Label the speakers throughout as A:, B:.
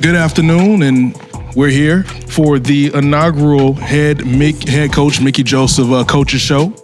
A: Good afternoon, and we're here for the inaugural head coach Mickey Joseph Coaches Show,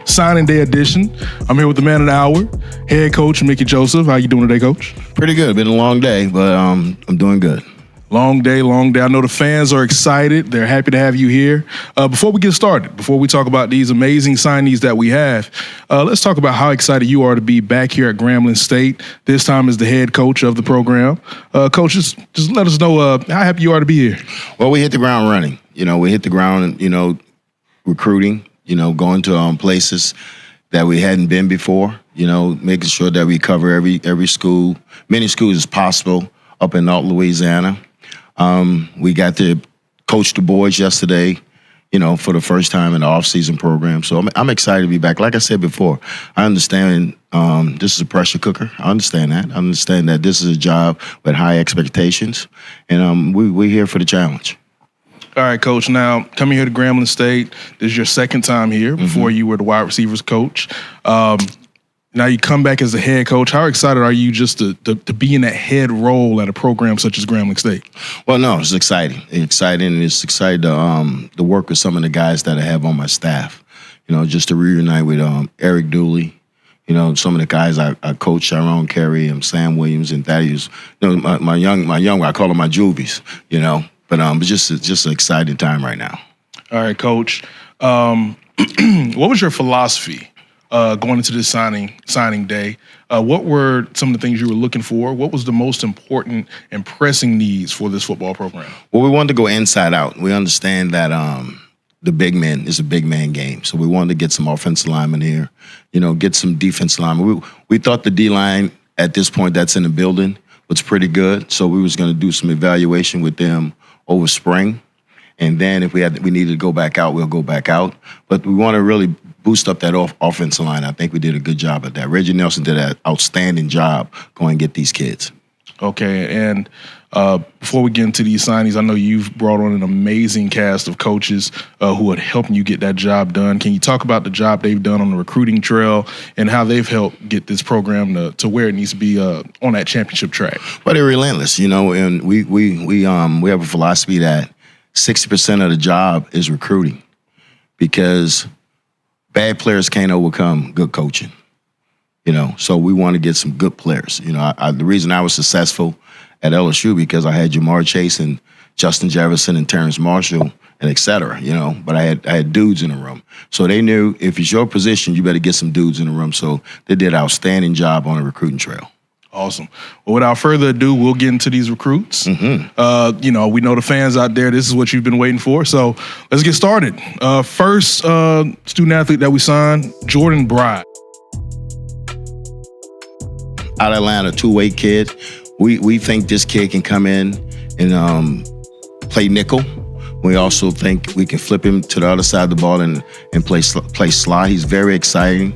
A: signing day edition. I'm here with the man of the hour, head coach Mickey Joseph. How you doing today, Coach?
B: Pretty good. Been a long day, but I'm doing good.
A: Long day. I know the fans are excited. They're happy to have you here. Before we get started, before we talk about these amazing signees that we have, let's talk about how excited you are to be back here at Grambling State, this time as the head coach of the program. Coach, just let us know how happy you are to be here.
B: Well, we hit the ground running. We hit the ground, recruiting, going to places that we hadn't been before, making sure that we cover every school, many schools as possible up in North Louisiana. We got to coach the boys yesterday, for the first time in the off-season program. So I'm excited to be back. Like I said before, I understand this is a pressure cooker. I understand that. I understand that this is a job with high expectations, and we're here for the challenge.
A: All right, Coach. Now, coming here to Grambling State, this is your second time here. Before you were the wide receivers coach. Now you come back as the head coach. How excited are you just to be in that head role at a program such as Grambling State?
B: Well, no, it's exciting. It's exciting to work with some of the guys that I have on my staff. Just to reunite with Eric Dooley. Some of the guys I coach, Sharon Carey, Sam Williams, and Thaddeus. My young, I call them my juvies. But it's just an exciting time right now.
A: All right, Coach. What was your philosophy going into this signing day? What were some of the things you were looking for? What was the most important and pressing needs for this football program?
B: Well, we wanted to go inside out. We understand that the big men is a big man game. So we wanted to get some offensive linemen here, get some defensive linemen. We thought the D-line at this point that's in the building was pretty good. So we was going to do some evaluation with them over spring. And then if we needed to go back out, we'll go back out. But we want to really boost up that offensive line. I think we did a good job at that. Reggie Nelson did an outstanding job going and get these kids. Okay,
A: and before we get into these signings, I know you've brought on an amazing cast of coaches who are helping you get that job done. Can you talk about the job they've done on the recruiting trail and how they've helped get this program to where it needs to be on that championship track?
B: Well, they're relentless, and we have a philosophy that 60% of the job is recruiting because bad players can't overcome good coaching. So we want to get some good players. The reason I was successful at LSU because I had Jamar Chase and Justin Jefferson and Terrence Marshall and et cetera, but I had dudes in the room. So they knew if it's your position, you better get some dudes in the room. So they did an outstanding job on the recruiting trail.
A: Awesome. Well, without further ado, we'll get into these recruits. We know the fans out there, this is what you've been waiting for. So let's get started. First student athlete that we signed, Jordan Bride.
B: Out of Atlanta, two-way kid. We think this kid can come in and play nickel. We also think we can flip him to the other side of the ball and play slot. He's very exciting.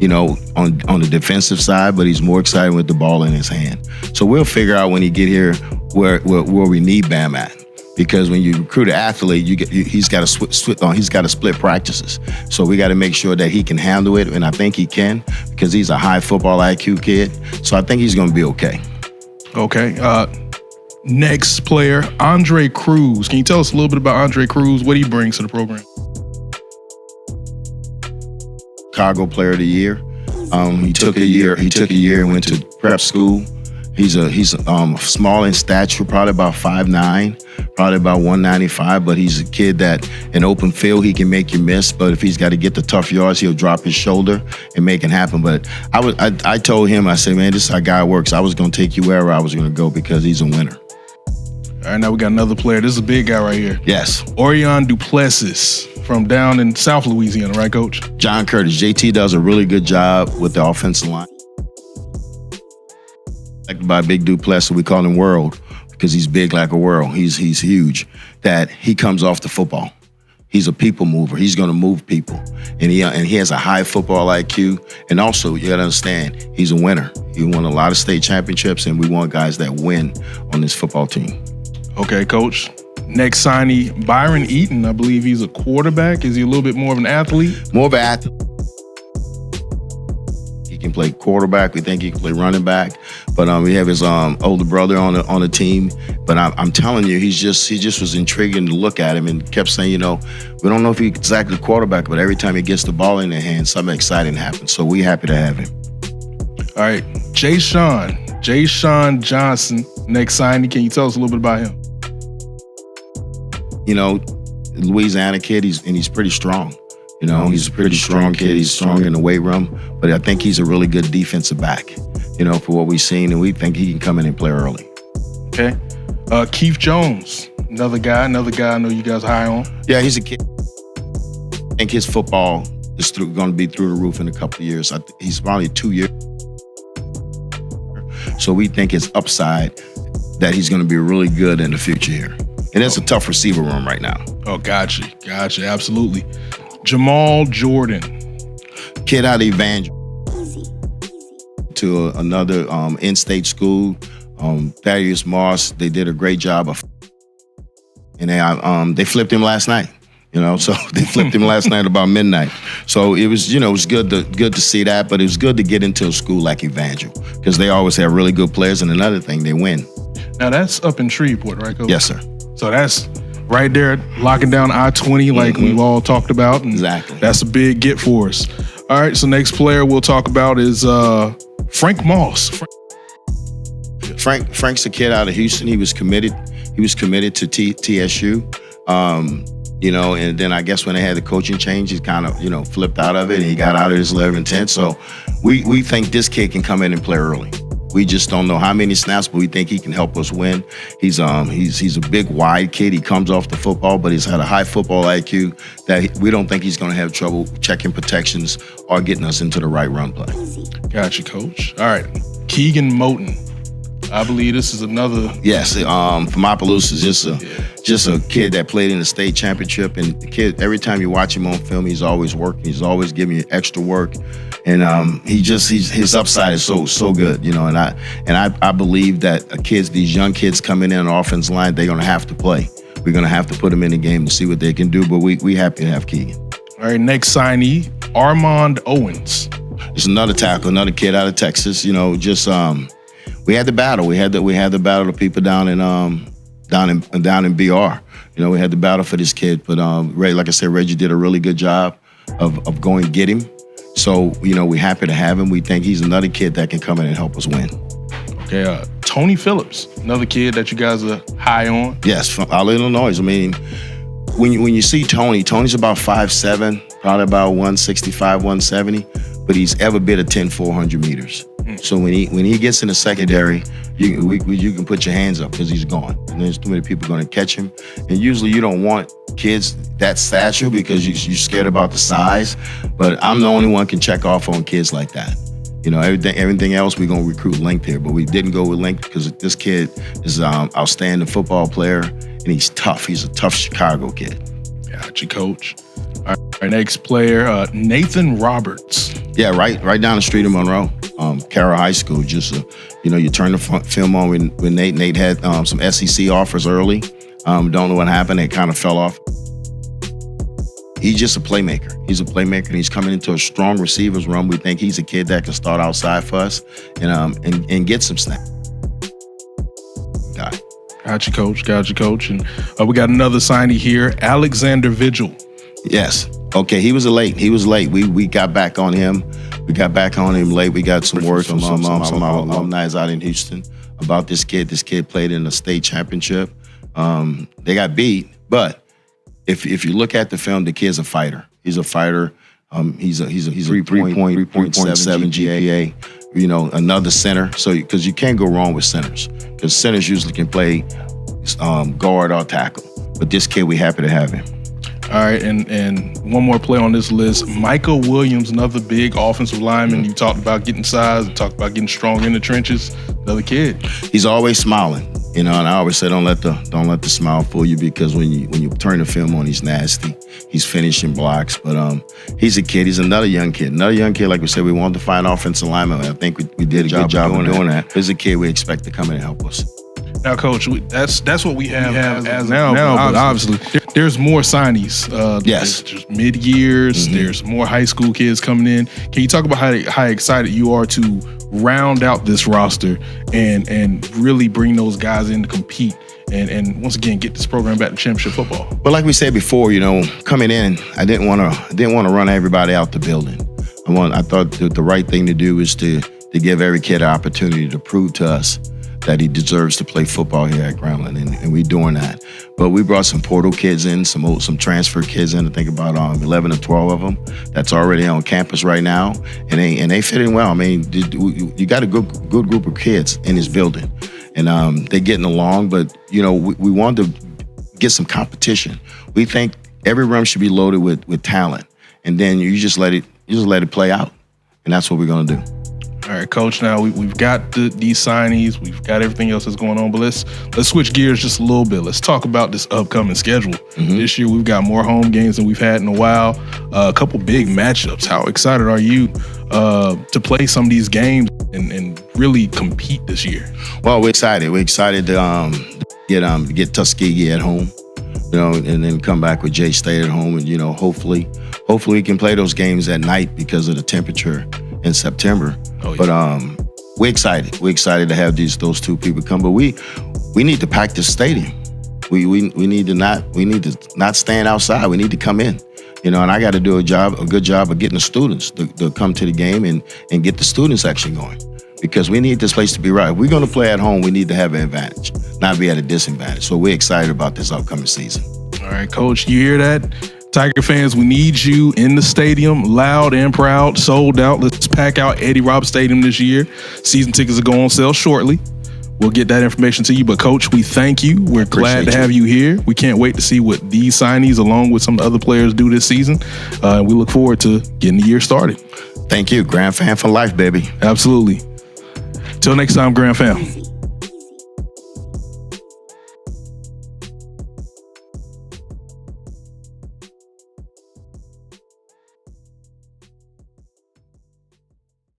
B: On the defensive side, but he's more excited with the ball in his hand. So we'll figure out when he get here where we need Bam at. Because when you recruit an athlete, he's got to split practices. So we got to make sure that he can handle it, and I think he can because he's a high football IQ kid. So I think he's going to be okay.
A: Okay. Next player, Andre Cruz. Can you tell us a little bit about Andre Cruz? What he brings to the program?
B: Chicago Player of the Year. He took a year and went to prep school. He's small in stature, probably about 5'9", probably about 195, but he's a kid that in open field he can make you miss, but if he's got to get the tough yards, he'll drop his shoulder and make it happen. But I told him, I said, man, this is how guy works. I was going to take you wherever I was going to go because he's a winner.
A: All right, now we got another player. This is a big guy right here.
B: Yes.
A: Orion Duplessis from down in South Louisiana, right, Coach?
B: John Curtis. JT does a really good job with the offensive line. Like by Big Duplessis, we call him World because he's big like a world. He's huge. That he comes off the football. He's a people mover. He's going to move people, and he has a high football IQ. And also, you got to understand, he's a winner. He won a lot of state championships, and we want guys that win on this football team.
A: Okay, Coach. Next signee, Byron Eaton. I believe he's a quarterback. Is he a little bit more of an athlete?
B: More of an athlete. can play quarterback. We think he can play running back. But we have his older brother on the team. But I'm telling you, he just was intriguing to look at him and kept saying, we don't know if he's exactly quarterback, but every time he gets the ball in their hands, something exciting happens. So we happy to have him.
A: All right, Jay Sean Johnson, next signing. Can you tell us a little bit about him?
B: Louisiana kid, he's pretty strong. He's a pretty strong kid. He's strong in the weight room, but I think he's a really good defensive back, for what we've seen, and we think he can come in and play early.
A: Okay. Keith Jones, another guy I know you guys are high on.
B: Yeah, he's a kid. I think his football is going to be through the roof in a couple of years. He's probably 2 years. So we think his upside, that he's going to be really good in the future here. And it's a tough receiver room right now.
A: Oh, gotcha, absolutely. Jamal Jordan.
B: Kid out of Evangel to another in-state school. Thaddeus Moss, they did a great job and they flipped him last night. So they flipped him last night about midnight. So it was, it was good to see that, but it was good to get into a school like Evangel because they always have really good players. And another thing, they win.
A: Now that's up in Shreveport, right, Coach?
B: Yes, sir.
A: So that's right there, locking down I-20 like we've all talked about. And
B: exactly.
A: That's a big get for us. All right, so next player we'll talk about is Frank Moss.
B: Frank's a kid out of Houston. He was committed to TSU. And then I guess when they had the coaching change, he kind of, flipped out of it and he got out of his 11 and 10. So we think this kid can come in and play early. We just don't know how many snaps, but we think he can help us win. He's a big, wide kid. He comes off the football, but he's had a high football IQ that we don't think he's going to have trouble checking protections or getting us into the right run play.
A: Gotcha, Coach. All right, Keegan Moten. I believe this is another.
B: Yes, from Opelousas is just a kid that played in the state championship, and the kid, every time you watch him on film, he's always working. He's always giving you extra work, and his upside is so good, And I believe that these young kids coming in on the offense line, they're gonna have to play. We're gonna have to put them in the game to see what they can do. But we happy to have Keegan.
A: All right, next signee, Armand Owens.
B: It's another tackle, another kid out of Texas. We had the battle. We had the battle of people down in BR. We had the battle for this kid. But like I said, Reggie did a really good job of going and get him. So we're happy to have him. We think he's another kid that can come in and help us win.
A: Okay, Tony Phillips, another kid that you guys are high on.
B: Yes, from out of Illinois. I mean, when you see Tony's about 5'7", probably about 165, 170, but he's ever been a 10-400 meters. So when he gets in the secondary, you can put your hands up because he's gone. And there's too many people going to catch him. And usually you don't want kids that stature because you're scared about the size. But I'm the only one can check off on kids like that. Everything else we're going to recruit length here. But we didn't go with length because this kid is an outstanding football player and he's tough. He's a tough Chicago kid.
A: Gotcha, Coach. All right, our next player, Nathan Roberts.
B: Yeah, right down the street in Monroe. Carroll High School, you turn the film on with Nate. Nate had some SEC offers early. Don't know what happened. It kind of fell off. He's just a playmaker. He's a playmaker, and he's coming into a strong receivers room. We think he's a kid that can start outside for us and get some snaps. Got it.
A: Gotcha, Coach. And we got another signee here, Alexander Vigil.
B: Yes. Okay, he was late. We got back on him. We got back on him late. We got some word from some alumni out in Houston about this kid. This kid played in the state championship. They got beat, but if you look at the film, the kid's a fighter. He's a fighter. He's a 3.7 GPA. Another center. So because you can't go wrong with centers, because centers usually can play guard or tackle. But this kid, we happy to have him.
A: All right, and one more player on this list, Michael Williams, another big offensive lineman. You talked about getting size, you talked about getting strong in the trenches. Another kid.
B: He's always smiling, and I always say don't let the smile fool you, because when you turn the film on, he's nasty. He's finishing blocks, but he's a kid. He's another young kid. Like we said, we wanted to find offensive lineman. I think we did a good job of doing that. He's a kid we expect to come in and help us.
A: Now, Coach, that's what we have as now, but obviously there's more signees.
B: Yes.
A: There's mid-years. There's more high school kids coming in. Can you talk about how excited you are to round out this roster and really bring those guys in to compete and once again get this program back to championship football?
B: But like we said before, coming in, I didn't want to run everybody out the building. I thought the right thing to do is to give every kid an opportunity to prove to us that he deserves to play football here at Grambling, and we're doing that. But we brought some portal kids in, some transfer kids in. I think about 11 or 12 of them that's already on campus right now, and they fit in well. I mean, you got a good group of kids in this building, and they're getting along. But we want to get some competition. We think every room should be loaded with talent, and then you just let it play out, and that's what we're gonna do.
A: All right, Coach. Now we've got these signees, we've got everything else that's going on, but let's switch gears just a little bit. Let's talk about this upcoming schedule. This year we've got more home games than we've had in a while. A couple big matchups. How excited are you to play some of these games and really compete this year?
B: Well, we're excited. We're excited to get Tuskegee at home, and then come back with J State at home, and hopefully we can play those games at night because of the temperature in September.
A: Oh, yeah.
B: But we're excited. We're excited to have those two people come. But we need to pack this stadium. We need to not stand outside. We need to come in. And I got to do a good job of getting the students to come to the game and get the students actually going. Because we need this place to be right. If we're going to play at home, we need to have an advantage, not be at a disadvantage. So we're excited about this upcoming season.
A: All right, Coach, you hear that? Tiger fans, we need you in the stadium, loud and proud, sold out. Let's pack out Eddie Robb Stadium this year. Season tickets are going on sale shortly. We'll get that information to you. But, Coach, we thank you. We're glad to have you here. We can't wait to see what these signees, along with some of the other players, do this season. We look forward to getting the year started.
B: Thank you. Grand fan for life, baby.
A: Absolutely. Till next time, Grand Fam.